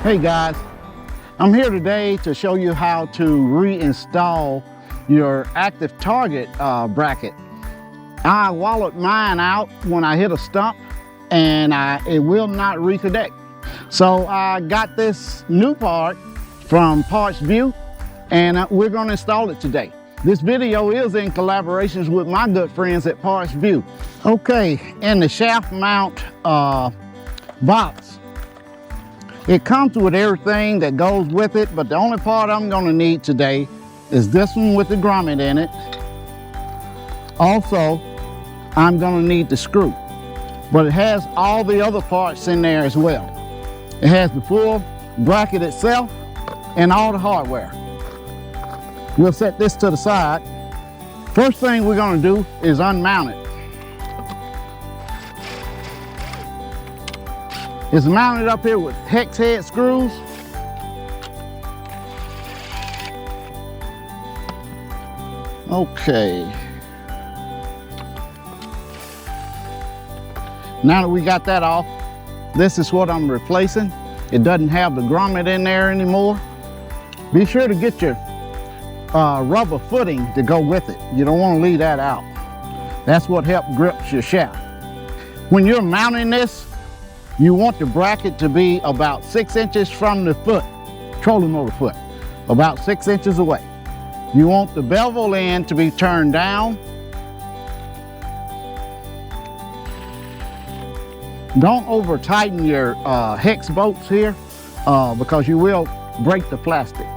Hey guys, I'm here today to show you how to reinstall your active target bracket. I wallowed mine out when I hit a stump and it will not reconnect. So I got this new part from PartsVu and we're going to install it today. This video is in collaborations with my good friends at PartsVu. Okay, in the shaft mount box, it comes with everything that goes with it, but the only part I'm going to need today is this one with the grommet in it. Also, I'm going to need the screw, but it has all the other parts in there as well. It has the full bracket itself and all the hardware. We'll set this to the side. First thing we're going to do is unmount it. It's mounted up here with hex head screws. Okay. Now that we got that off, this is what I'm replacing. It doesn't have the grommet in there anymore. Be sure to get your rubber footing to go with it. You don't want to leave that out. That's what helps grip your shaft. When you're mounting this, you want the bracket to be about 6 inches from the foot, trolling motor foot, about 6 inches away. You want the bevel end to be turned down. Don't over tighten your hex bolts here because you will break the plastic.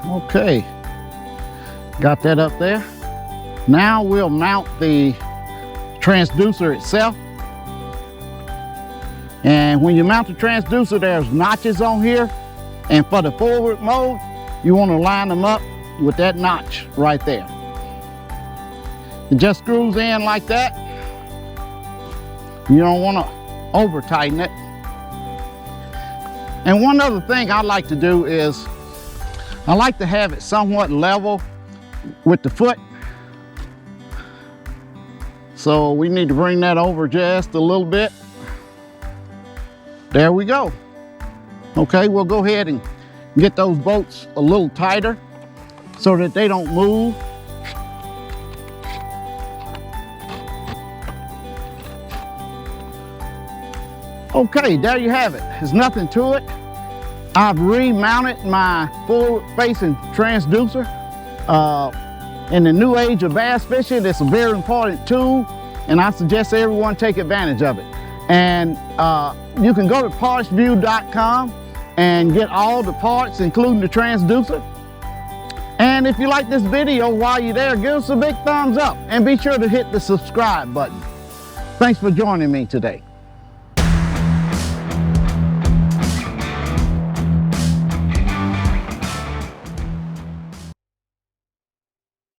Okay, got that up there. Now we'll mount the transducer itself. And when you mount the transducer, there's notches on here. And for the forward mode, you want to line them up with that notch right there. It just screws in like that. You don't want to over tighten it. And one other thing I like to do is I like to have it somewhat level with the foot. So we need to bring that over just a little bit. There we go. Okay, we'll go ahead and get those bolts a little tighter so that they don't move. Okay, there you have it. There's nothing to it. I've remounted my forward-facing transducer. In the new age of bass fishing, it's a very important tool, and I suggest everyone take advantage of it. And you can go to PartsVu.com and get all the parts, including the transducer. And if you like this video while you're there, give us a big thumbs up and be sure to hit the subscribe button. Thanks for joining me today.